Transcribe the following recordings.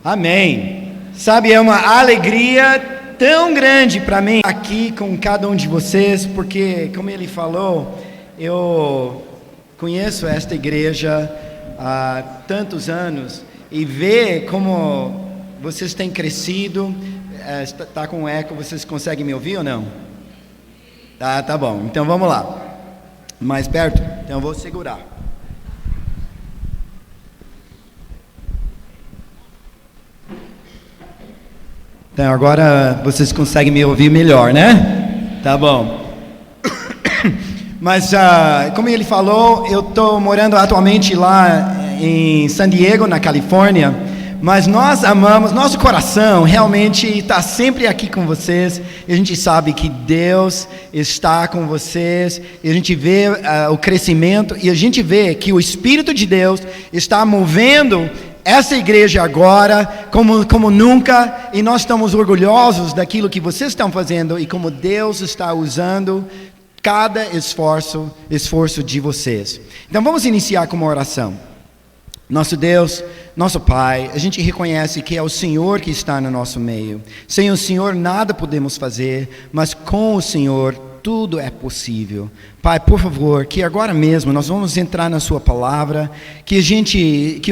Amém. Sabe, é uma alegria tão grande para mim aqui com cada um de vocês, porque, como ele falou, eu conheço esta igreja há tantos anos e ver como vocês têm crescido. Está com eco, vocês conseguem me ouvir ou não? Tá bom, então vamos lá. Mais perto? Então eu vou segurar. Então agora vocês conseguem me ouvir melhor, né? Tá bom. Mas como ele falou, eu estou morando atualmente lá em San Diego, na Califórnia. Mas nós amamos, nosso coração realmente está sempre aqui com vocês. E a gente sabe que Deus está com vocês. E a gente vê o crescimento. E a gente vê que o Espírito de Deus está movendo essa igreja agora como nunca. E nós estamos orgulhosos daquilo que vocês estão fazendo. E como Deus está usando cada esforço de vocês. Então vamos iniciar com uma oração. Nosso Deus, nosso Pai, a gente reconhece que é o Senhor que está no nosso meio. Sem o Senhor nada podemos fazer, mas com o Senhor tudo é possível. Pai, por favor, que agora mesmo nós vamos entrar na sua palavra, que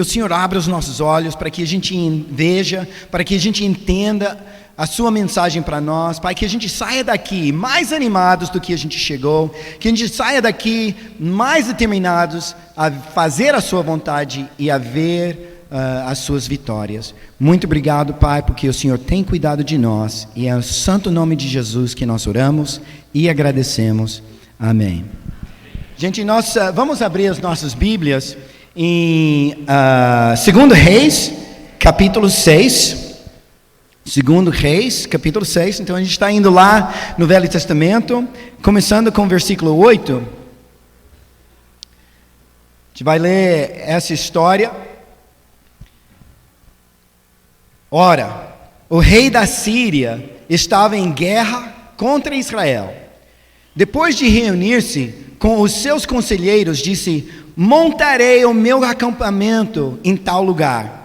o Senhor abra os nossos olhos para que a gente veja, para que a gente entenda a sua mensagem para nós. Pai, que a gente saia daqui mais animados do que a gente chegou, que a gente saia daqui mais determinados a fazer a sua vontade e a ver as suas vitórias. Muito obrigado, Pai, porque o Senhor tem cuidado de nós, e é no santo nome de Jesus que nós oramos e agradecemos. Amém. Gente, nós vamos abrir as nossas Bíblias em 2 Reis, capítulo 6. 2 Reis, capítulo 6, então a gente está indo lá no Velho Testamento, começando com o versículo 8. A gente vai ler essa história. Ora, o rei da Síria estava em guerra contra Israel. Depois de reunir-se com os seus conselheiros, disse: montarei o meu acampamento em tal lugar.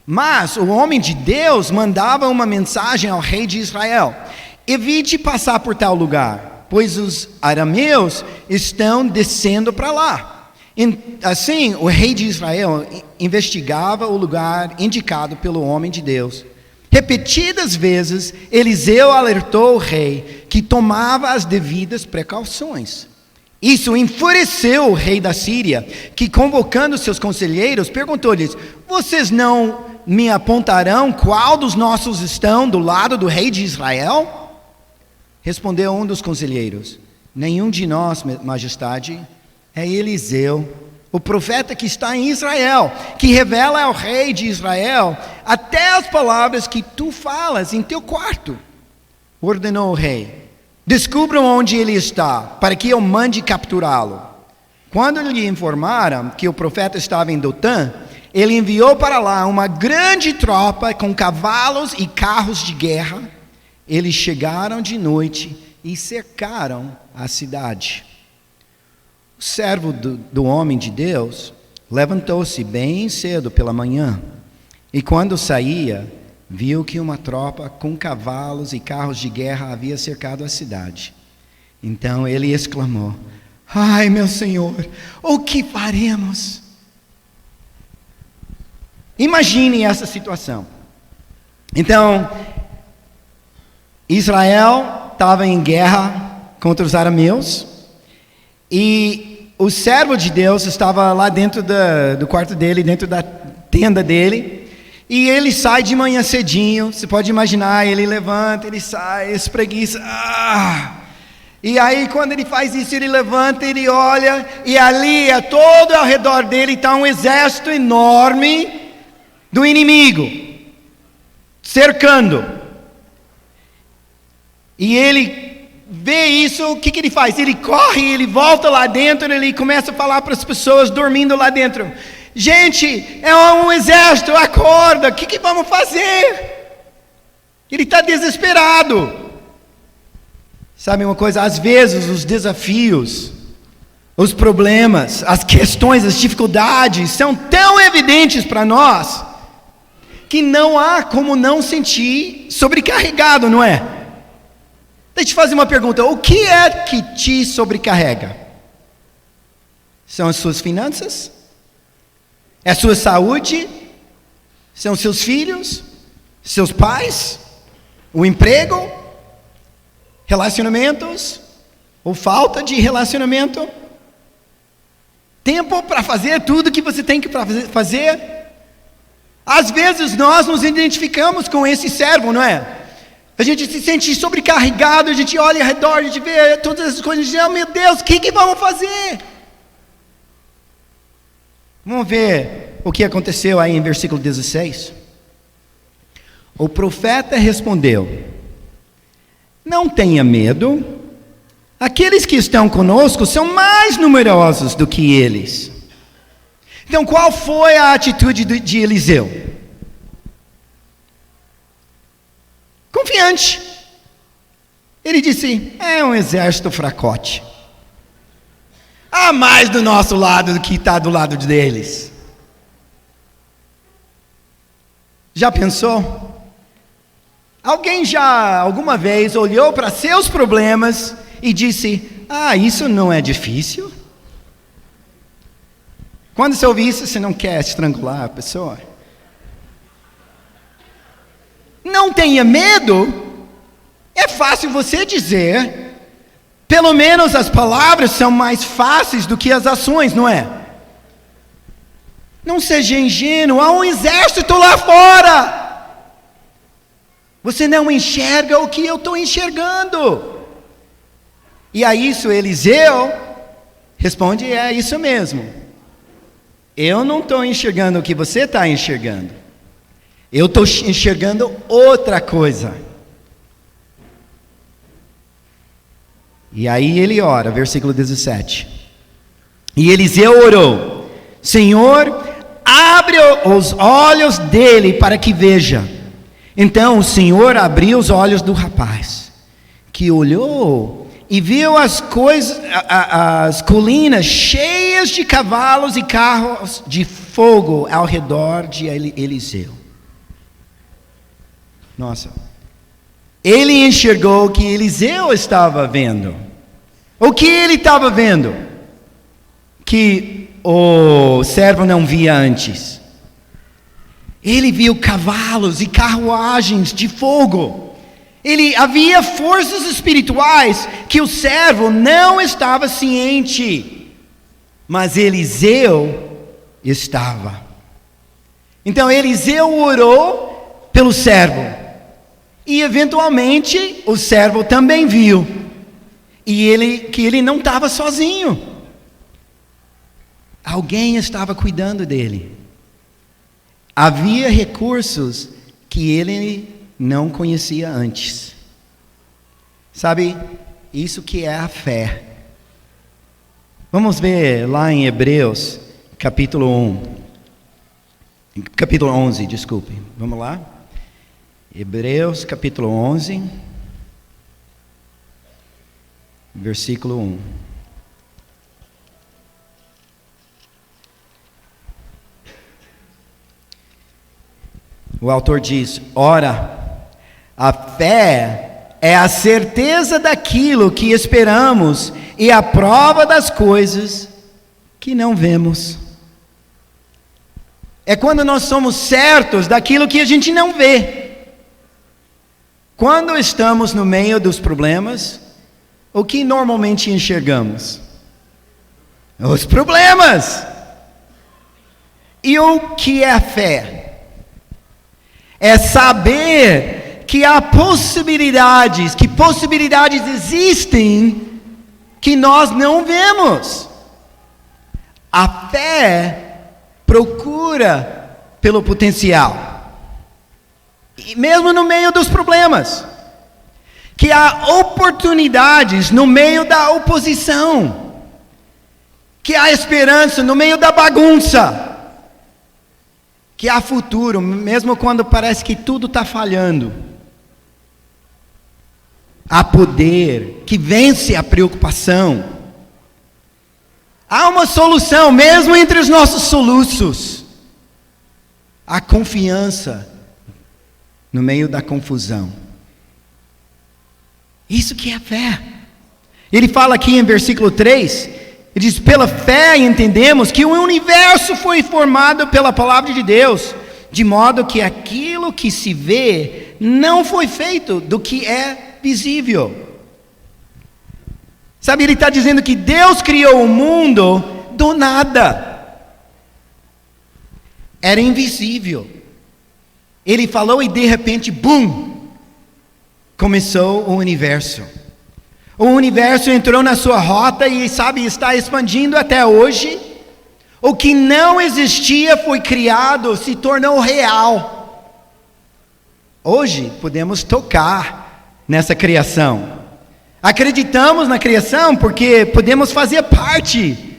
Mas o homem de Deus mandava uma mensagem ao rei de Israel: evite passar por tal lugar, pois os arameus estão descendo para lá. Assim, o rei de Israel investigava o lugar indicado pelo homem de Deus. Repetidas vezes, Eliseu alertou o rei que tomava as devidas precauções. Isso enfureceu o rei da Síria, que, convocando seus conselheiros, perguntou-lhes: vocês não me apontarão qual dos nossos estão do lado do rei de Israel? Respondeu um dos conselheiros: nenhum de nós, majestade. É Eliseu, o profeta que está em Israel, que revela ao rei de Israel até as palavras que tu falas em teu quarto. Ordenou o rei: descubram onde ele está, para que eu mande capturá-lo. Quando lhe informaram que o profeta estava em Dotã, ele enviou para lá uma grande tropa com cavalos e carros de guerra. Eles chegaram de noite e cercaram a cidade. O servo do homem de Deus levantou-se bem cedo pela manhã, e quando saía, viu que uma tropa com cavalos e carros de guerra havia cercado a cidade. Então ele exclamou: ai, meu senhor, o que faremos? Imagine essa situação. Então, Israel estava em guerra contra os arameus, e o servo de Deus estava lá dentro do quarto dele, dentro da tenda dele, e ele sai de manhã cedinho. Você pode imaginar, ele levanta, ele sai, espreguiça. E aí quando ele faz isso, ele levanta, ele olha, e ali, todo ao redor dele, está um exército enorme do inimigo, cercando. E ele vê isso, o que ele faz? Ele corre, ele volta lá dentro, ele começa a falar para as pessoas dormindo lá dentro: gente, é um exército, acorda, o que vamos fazer? Ele está desesperado. Sabe uma coisa? Às vezes os desafios, os problemas, as questões, as dificuldades são tão evidentes para nós que não há como não sentir sobrecarregado, não é? Deixa eu te fazer uma pergunta: o que é que te sobrecarrega? São as suas finanças? É a sua saúde? São seus filhos? Seus pais? O emprego? Relacionamentos? Ou falta de relacionamento? Tempo para fazer tudo que você tem que fazer? Às vezes nós nos identificamos com esse servo, não é? A gente se sente sobrecarregado, a gente olha ao redor, a gente vê todas essas coisas, a gente diz: oh, meu Deus, o que vamos fazer? Vamos ver o que aconteceu aí em versículo 16. O profeta respondeu: não tenha medo, aqueles que estão conosco são mais numerosos do que eles. Então, qual foi a atitude de Eliseu? Confiante. Ele disse: é um exército fracote. Há mais do nosso lado do que está do lado deles. Já pensou? Alguém já alguma vez olhou para seus problemas e disse: ah, isso não é difícil? Quando você ouve isso, você não quer estrangular a pessoa? Não tenha medo. É fácil você dizer. Pelo menos as palavras são mais fáceis do que as ações, não é? Não seja ingênuo, há um exército lá fora. Você não enxerga o que eu estou enxergando. E a isso Eliseu responde: é isso mesmo. Eu não estou enxergando o que você está enxergando. Eu estou enxergando outra coisa. E aí ele ora, versículo 17. E Eliseu orou: Senhor, abre os olhos dele para que veja. Então o Senhor abriu os olhos do rapaz, que olhou e viu as colinas cheias de cavalos e carros de fogo ao redor de Eliseu. Nossa, ele enxergou o que Eliseu estava vendo. O que ele estava vendo? Que o servo não via antes. Ele viu cavalos e carruagens de fogo. Havia forças espirituais que o servo não estava ciente, mas Eliseu estava. Então Eliseu orou pelo servo. E eventualmente o servo também viu. Que ele não estava sozinho. Alguém estava cuidando dele. Havia recursos que ele não conhecia antes. Sabe, isso que é a fé. Vamos ver lá em Hebreus, capítulo 11, desculpe. Vamos lá? Hebreus capítulo 11, versículo 1. O autor diz: ora, a fé é a certeza daquilo que esperamos e a prova das coisas que não vemos. É quando nós somos certos daquilo que a gente não vê. Quando estamos no meio dos problemas, o que normalmente enxergamos? Os problemas. E o que é a fé? É saber que há possibilidades existem que nós não vemos. A fé procura pelo potencial. E mesmo no meio dos problemas, que há oportunidades no meio da oposição, que há esperança no meio da bagunça, que há futuro, mesmo quando parece que tudo está falhando. Há poder que vence a preocupação. Há uma solução, mesmo entre os nossos soluços. Há confiança no meio da confusão. Isso que é fé. Ele fala aqui em versículo 3, ele diz: pela fé entendemos que o universo foi formado pela palavra de Deus, de modo que aquilo que se vê não foi feito do que é visível. Sabe, ele está dizendo que Deus criou o mundo do nada. Era invisível. Ele falou e de repente, bum, começou o universo. O universo entrou na sua rota e, sabe, está expandindo até hoje. O que não existia foi criado, se tornou real. Hoje podemos tocar nessa criação. Acreditamos na criação porque podemos fazer parte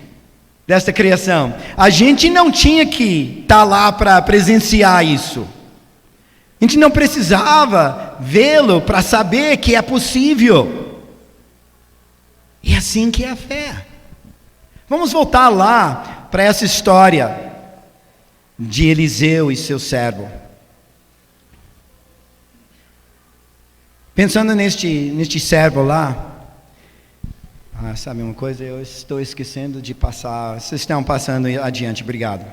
dessa criação. A gente não tinha que estar lá para presenciar isso. A gente não precisava vê-lo para saber que é possível. E é assim que é a fé. Vamos voltar lá para essa história de Eliseu e seu servo. Pensando neste servo lá, sabe uma coisa, eu estou esquecendo de passar, vocês estão passando adiante, obrigado.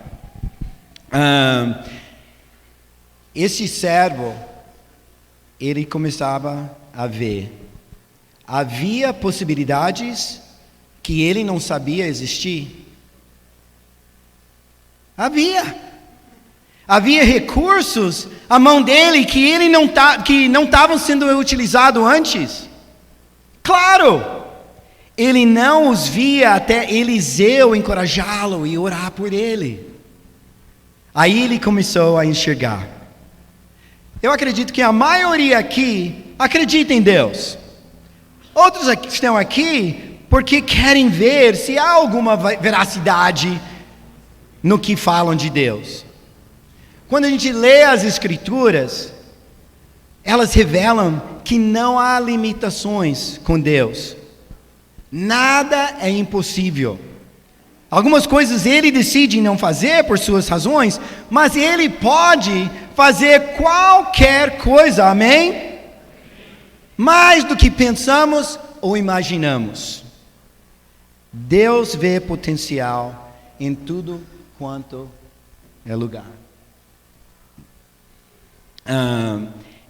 Esse servo, ele começava a ver, havia possibilidades que ele não sabia existir. Havia recursos à mão dele que ele que não estavam sendo utilizados antes. Claro, ele não os via até Eliseu encorajá-lo e orar por ele. Aí ele começou a enxergar. Eu acredito que a maioria aqui acredita em Deus. Outros estão aqui porque querem ver se há alguma veracidade no que falam de Deus. Quando a gente lê as Escrituras, elas revelam que não há limitações com Deus. Nada é impossível. Algumas coisas ele decide não fazer por suas razões, mas ele pode fazer qualquer coisa, amém? Mais do que pensamos ou imaginamos. Deus vê potencial em tudo quanto é lugar.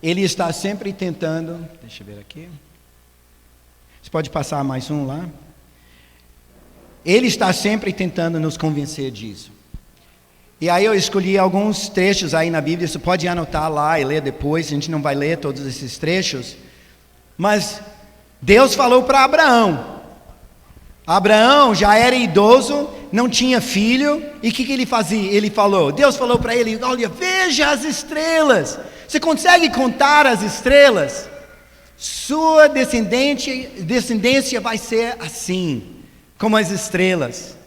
Ele está sempre tentando, deixa eu ver aqui, você pode passar mais um lá? Ele está sempre tentando nos convencer disso. E aí eu escolhi alguns trechos aí na Bíblia, você pode anotar lá e ler depois, a gente não vai ler todos esses trechos, mas Deus falou para Abraão. Abraão já era idoso, não tinha filho, e o que ele fazia? Deus falou para ele: olha, veja as estrelas, você consegue contar as estrelas? Sua descendência vai ser assim, como as estrelas.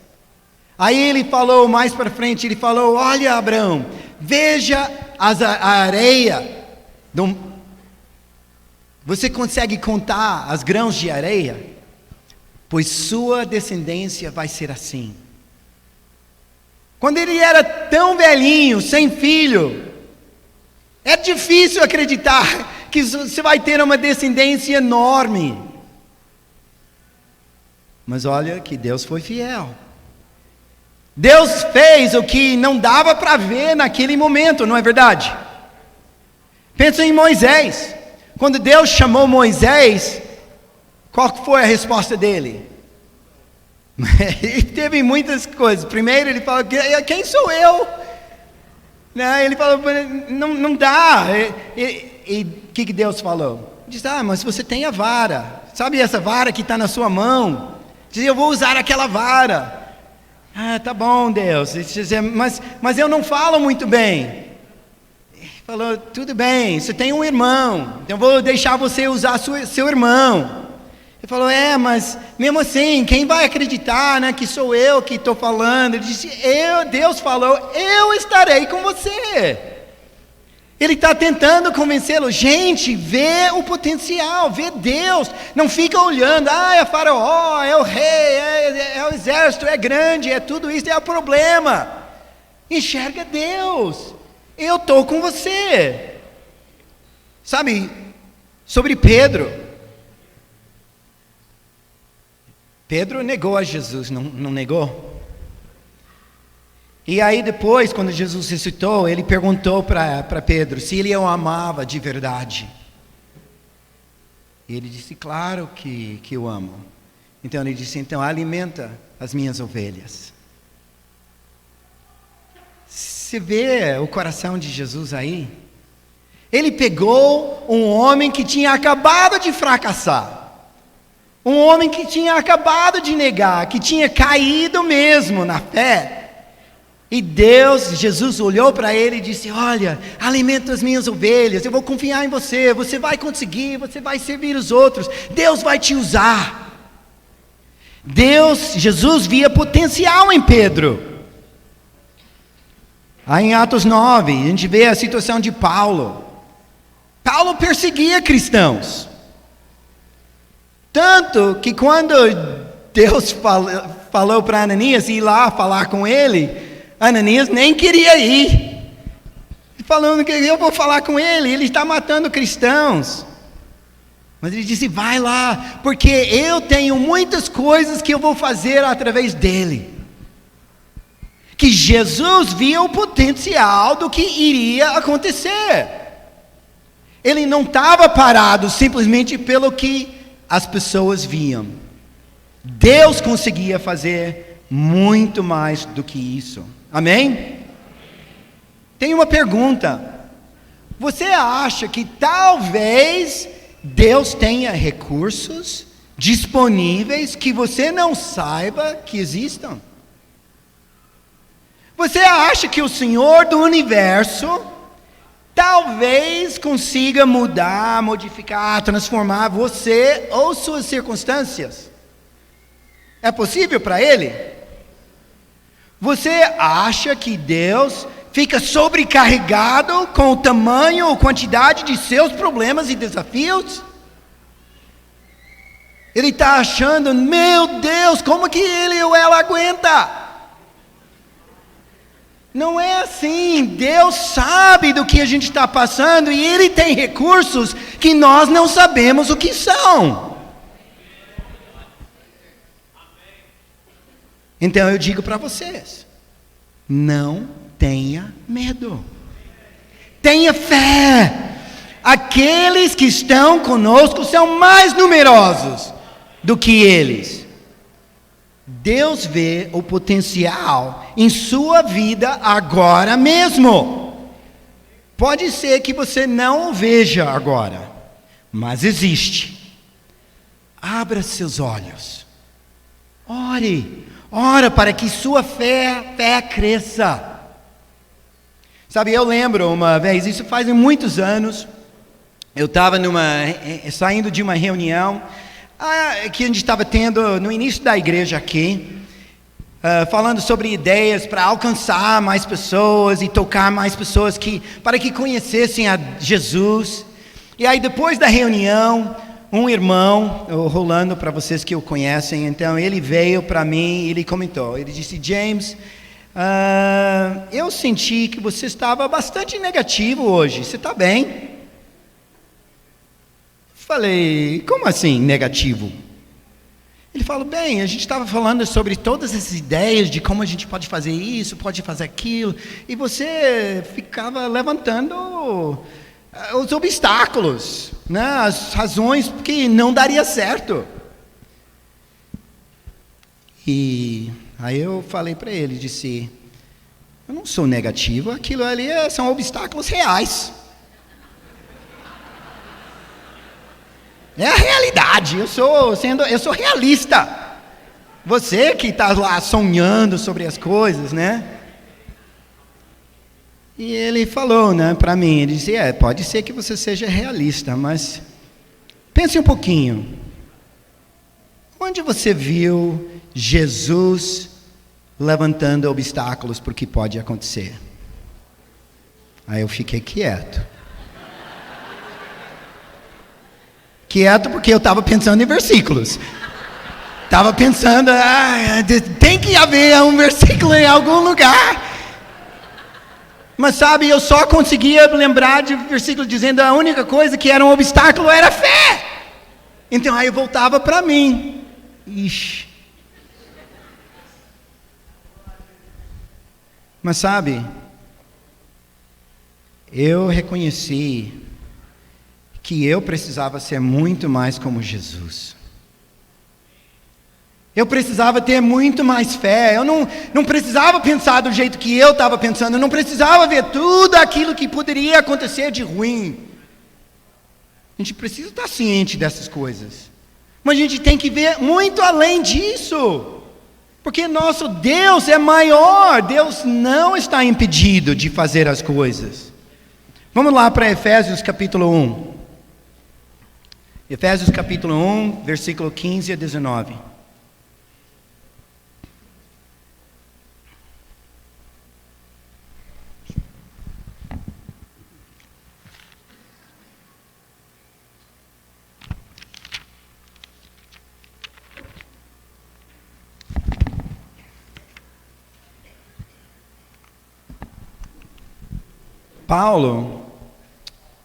Aí ele falou mais para frente, ele falou: olha, Abraão, veja a areia, você consegue contar as grãos de areia? Pois sua descendência vai ser assim. Quando ele era tão velhinho, sem filho, é difícil acreditar que você vai ter uma descendência enorme. Mas olha que Deus foi fiel. Deus fez o que não dava para ver naquele momento, não é verdade? Pensa em Moisés. Quando Deus chamou Moisés, qual foi a resposta dele? Ele teve muitas coisas. Primeiro ele falou: quem sou eu? Ele falou: não dá. E o que Deus falou? Ele disse: mas você tem a vara. Sabe essa vara que está na sua mão? Diz: eu vou usar aquela vara. Tá bom, Deus. Mas eu não falo muito bem. Ele falou: tudo bem, você tem um irmão, então eu vou deixar você usar seu irmão. Ele falou: mas mesmo assim, quem vai acreditar, né, que sou eu que estou falando? Ele disse: Deus falou, eu estarei com você. Ele está tentando convencê-lo. Gente, vê o potencial, vê Deus. Não fica olhando: é faraó, é o rei, é o exército, é grande, é tudo isso, é o problema. Enxerga Deus. Eu estou com você. Sabe, sobre Pedro. Pedro negou a Jesus, não negou? E aí depois, quando Jesus ressuscitou, ele perguntou para Pedro se ele o amava de verdade. E ele disse, claro que eu amo. Então ele disse, então alimenta as minhas ovelhas. Você vê o coração de Jesus aí? Ele pegou um homem que tinha acabado de fracassar. Um homem que tinha acabado de negar, que tinha caído mesmo na fé. E Jesus olhou para ele e disse, olha, alimenta as minhas ovelhas, eu vou confiar em você, você vai conseguir, você vai servir os outros, Deus vai te usar. Jesus via potencial em Pedro. Aí em Atos 9, a gente vê a situação de Paulo. Paulo perseguia cristãos. Tanto que quando Deus falou para Ananias ir lá falar com ele, Ananias nem queria ir. Falando que eu vou falar com ele está matando cristãos. Mas ele disse, vai lá, porque eu tenho muitas coisas que eu vou fazer através dele. Que Jesus via o potencial do que iria acontecer. Ele não estava parado simplesmente pelo que as pessoas viam. Deus conseguia fazer muito mais do que isso. Amém? Tem uma pergunta. Você acha que talvez Deus tenha recursos disponíveis que você não saiba que existam? Você acha que o Senhor do Universo talvez consiga mudar, modificar, transformar você ou suas circunstâncias? É possível para Ele? Você acha que Deus fica sobrecarregado com o tamanho ou quantidade de seus problemas e desafios? Ele está achando, meu Deus, como que ele ou ela aguenta? Não é assim. Deus sabe do que a gente está passando e Ele tem recursos que nós não sabemos o que são. Então eu digo para vocês, não tenha medo. Tenha fé. Aqueles que estão conosco são mais numerosos do que eles. Deus vê o potencial em sua vida agora mesmo. Pode ser que você não o veja agora, mas existe. Abra seus olhos. Ore para que sua fé cresça. Sabe, eu lembro uma vez, isso faz muitos anos, eu estava saindo de uma reunião que a gente estava tendo no início da igreja aqui, falando sobre ideias para alcançar mais pessoas e tocar mais pessoas para que conhecessem a Jesus. E aí depois da reunião, um irmão, o Rolando, para vocês que o conhecem, então ele veio para mim e ele comentou, ele disse, James, eu senti que você estava bastante negativo hoje, você está bem? Falei, como assim negativo? Ele falou, bem, a gente estava falando sobre todas essas ideias de como a gente pode fazer isso, pode fazer aquilo, e você ficava levantando os obstáculos, né, as razões que não daria certo. E aí eu falei para ele, disse, eu não sou negativo, aquilo ali são obstáculos reais. É a realidade, eu sou realista. Você que está lá sonhando sobre as coisas, né? E ele falou, né, para mim, ele disse, pode ser que você seja realista, mas pense um pouquinho. Onde você viu Jesus levantando obstáculos para o que pode acontecer? Aí eu fiquei quieto. Quieto porque eu estava pensando em versículos. Estava pensando, tem que haver um versículo em algum lugar. Mas sabe, eu só conseguia lembrar de versículo dizendo a única coisa que era um obstáculo era a fé. Então aí eu voltava para mim. Ixi. Mas sabe, eu reconheci que eu precisava ser muito mais como Jesus. Eu precisava ter muito mais fé. Eu não precisava pensar do jeito que eu estava pensando. Eu não precisava ver tudo aquilo que poderia acontecer de ruim. A gente precisa estar ciente dessas coisas. Mas a gente tem que ver muito além disso. Porque nosso Deus é maior. Deus não está impedido de fazer as coisas. Vamos lá para Efésios capítulo 1. Efésios capítulo 1, versículo 15 a 19. Paulo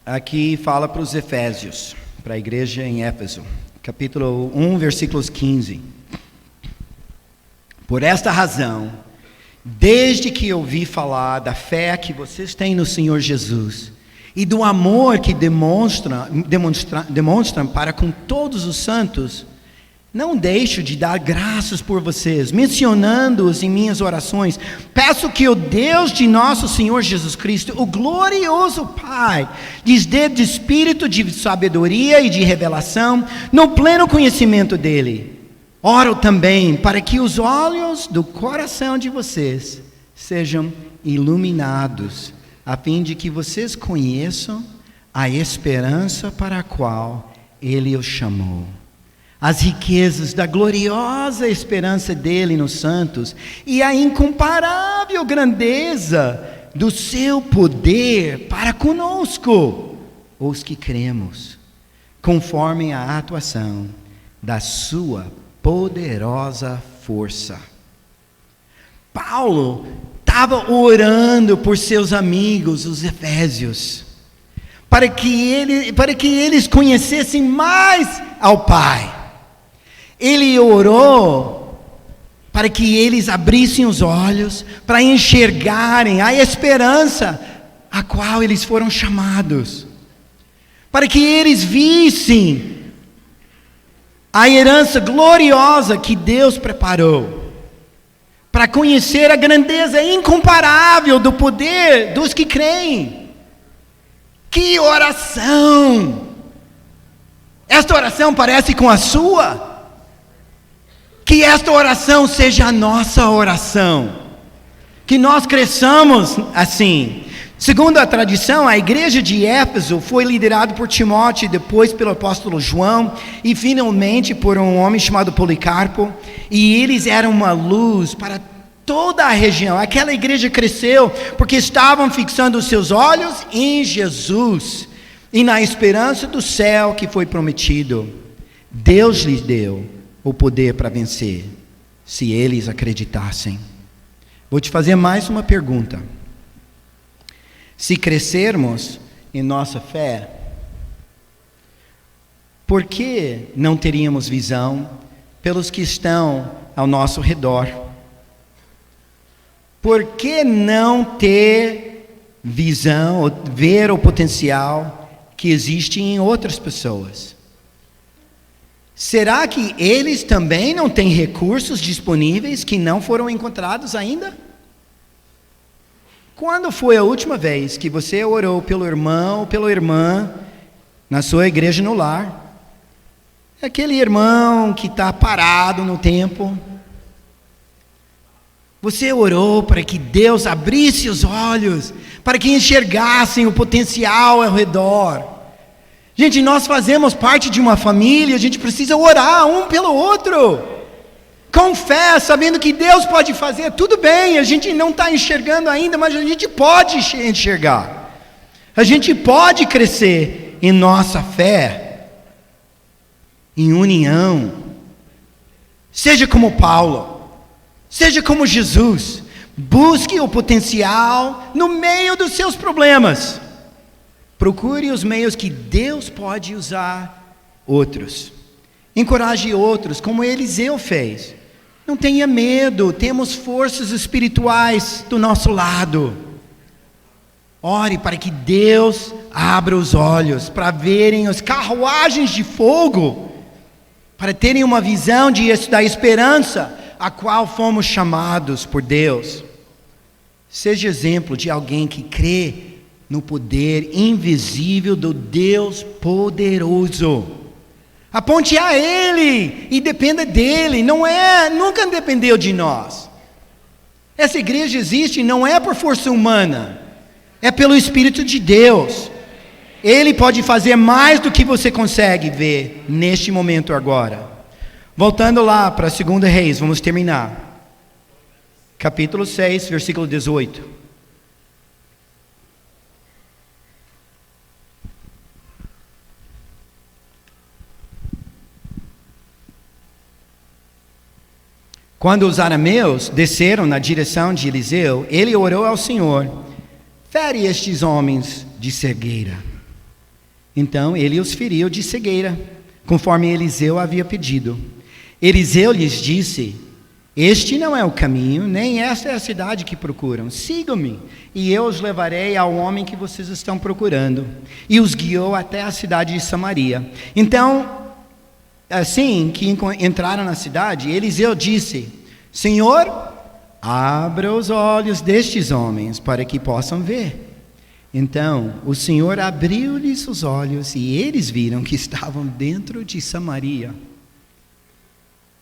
aqui fala para os Efésios, para a igreja em Éfeso, capítulo 1, versículos 15. Por esta razão, desde que ouvi falar da fé que vocês têm no Senhor Jesus e do amor que demonstram para com todos os santos, não deixo de dar graças por vocês, mencionando-os em minhas orações. Peço que o Deus de nosso Senhor Jesus Cristo, o glorioso Pai, lhes dê de espírito de sabedoria e de revelação, no pleno conhecimento dEle. Oro também para que os olhos do coração de vocês sejam iluminados, a fim de que vocês conheçam a esperança para a qual Ele os chamou, as riquezas da gloriosa esperança dele nos santos e a incomparável grandeza do seu poder para conosco, os que cremos, conforme a atuação da sua poderosa força. Paulo estava orando por seus amigos, os efésios, para que eles conhecessem mais ao Pai. Ele orou para que eles abrissem os olhos, para enxergarem a esperança a qual eles foram chamados, para que eles vissem a herança gloriosa que Deus preparou, para conhecer a grandeza incomparável do poder dos que creem. Que oração! Esta oração parece com a sua? Que esta oração seja a nossa oração, que nós cresçamos assim. Segundo a tradição, a igreja de Éfeso foi liderada por Timóteo, depois pelo apóstolo João, e finalmente por um homem chamado Policarpo, e eles eram uma luz para toda a região. Aquela igreja cresceu porque estavam fixando os seus olhos em Jesus, e na esperança do céu que foi prometido. Deus lhes deu o poder para vencer, se eles acreditassem. Vou te fazer mais uma pergunta. Se crescermos em nossa fé, por que não teríamos visão pelos que estão ao nosso redor? Por que não ter visão, ou ver o potencial que existe em outras pessoas? Será que eles também não têm recursos disponíveis que não foram encontrados ainda? Quando foi a última vez que você orou pelo irmão ou pela irmã na sua igreja no lar? Aquele irmão que está parado no tempo. Você orou para que Deus abrisse os olhos, para que enxergassem o potencial ao redor. Gente, nós fazemos parte de uma família, a gente precisa orar um pelo outro, com fé, sabendo que Deus pode fazer. Tudo bem, a gente não está enxergando ainda, mas a gente pode enxergar, a gente pode crescer em nossa fé, em união. Seja como Paulo, seja como Jesus, Busque o potencial no meio dos seus problemas. Procure os meios que Deus pode usar outros. Encoraje outros, como Eliseu fez. Não tenha medo, temos forças espirituais do nosso lado. Ore para que Deus abra os olhos, para verem as carruagens de fogo, para terem uma visão da esperança a qual fomos chamados por Deus. Seja exemplo de alguém que crê no poder invisível do Deus poderoso. Aponte a Ele e dependa dEle, nunca dependeu de nós. Essa igreja existe não é por força humana, é pelo Espírito de Deus. Ele pode fazer mais do que você consegue ver neste momento agora. Voltando lá para 2 Reis, vamos terminar. Capítulo 6, versículo 18. Quando os arameus desceram na direção de Eliseu, ele orou ao Senhor: fere estes homens de cegueira. Então ele os feriu de cegueira, conforme Eliseu havia pedido. Eliseu lhes disse: este não é o caminho, nem esta é a cidade que procuram. Sigam-me, e eu os levarei ao homem que vocês estão procurando. E os guiou até a cidade de Samaria. Então, assim que entraram na cidade, Eliseu disse: Senhor, abra os olhos destes homens para que possam ver. Então o Senhor abriu-lhes os olhos e eles viram que estavam dentro de Samaria,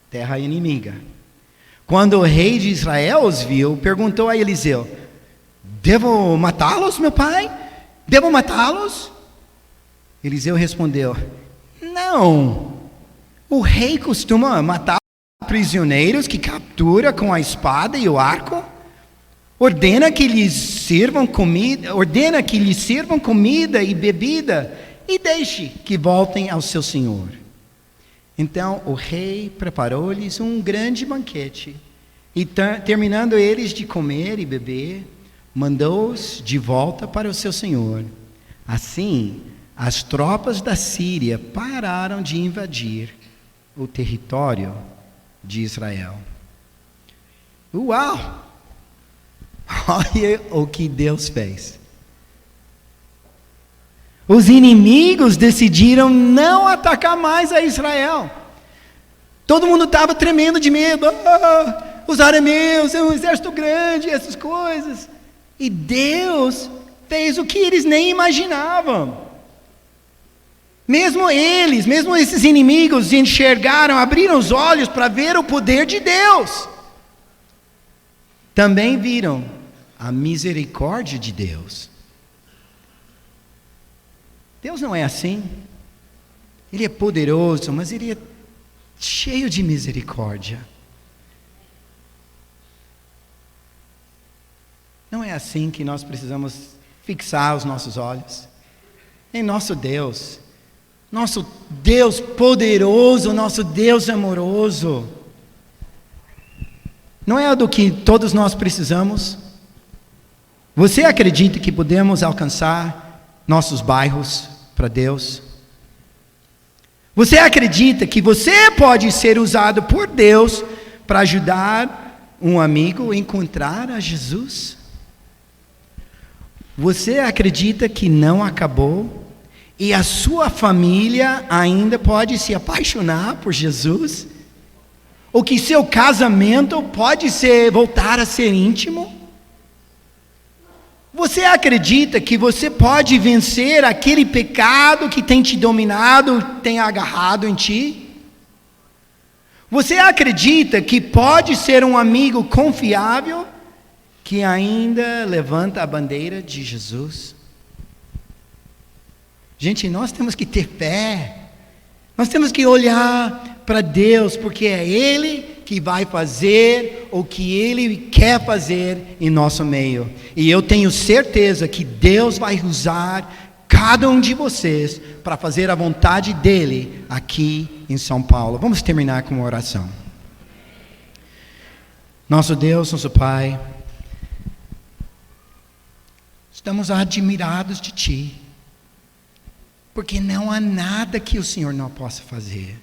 terra inimiga. Quando o rei de Israel os viu, perguntou a Eliseu: devo matá-los, meu pai? Devo matá-los? Eliseu respondeu: não. O rei costuma matar prisioneiros que captura com a espada e o arco. Ordena que lhes sirvam comida e bebida e deixe que voltem ao seu senhor. Então o rei preparou-lhes um grande banquete e, terminando eles de comer e beber, mandou-os de volta para o seu senhor. Assim, as tropas da Síria pararam de invadir o território de Israel. Uau! Olha o que Deus fez. Os inimigos decidiram não atacar mais a Israel. Todo mundo estava tremendo de medo. Os arameus, é um exército grande, essas coisas. E Deus fez o que eles nem imaginavam. Mesmo esses inimigos enxergaram, abriram os olhos para ver o poder de Deus. Também viram a misericórdia de Deus. Deus não é assim. Ele é poderoso, mas Ele é cheio de misericórdia. Não é assim que nós precisamos fixar os nossos olhos em nosso Deus poderoso, nosso Deus amoroso. Não é do que todos nós precisamos? Você acredita que podemos alcançar nossos bairros para Deus? Você acredita que você pode ser usado por Deus para ajudar um amigo a encontrar a Jesus? Você acredita que não acabou e a sua família ainda pode se apaixonar por Jesus? Ou que seu casamento pode voltar a ser íntimo? Você acredita que você pode vencer aquele pecado que tem te dominado, tem agarrado em ti? Você acredita que pode ser um amigo confiável que ainda levanta a bandeira de Jesus? Gente, nós temos que ter fé. Nós temos que olhar para Deus, porque é Ele que vai fazer o que Ele quer fazer em nosso meio. E eu tenho certeza que Deus vai usar cada um de vocês para fazer a vontade dEle aqui em São Paulo. Vamos terminar com uma oração. Nosso Deus, nosso Pai, Estamos admirados de Ti, porque não há nada que o Senhor não possa fazer.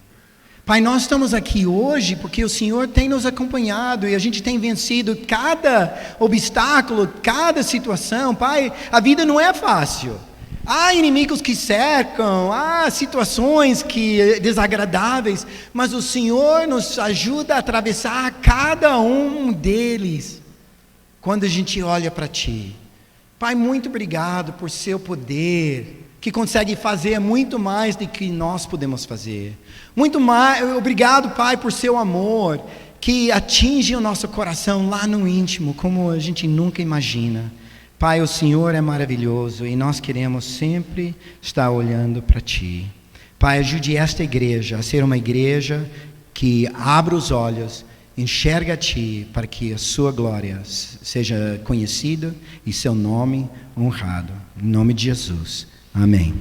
Pai, nós estamos aqui hoje porque o Senhor tem nos acompanhado e a gente tem vencido cada obstáculo, cada situação. Pai, a vida não é fácil. Há inimigos que cercam, há situações desagradáveis, mas o Senhor nos ajuda a atravessar cada um deles quando a gente olha para Ti. Pai, muito obrigado por Seu poder, que consegue fazer muito mais do que nós podemos fazer. Muito mais, obrigado, Pai, por Seu amor, que atinge o nosso coração lá no íntimo, como a gente nunca imagina. Pai, o Senhor é maravilhoso e nós queremos sempre estar olhando para Ti. Pai, ajude esta igreja a ser uma igreja que abra os olhos, enxerga a Ti, para que a Sua glória seja conhecida e Seu nome honrado. Em nome de Jesus. Amém.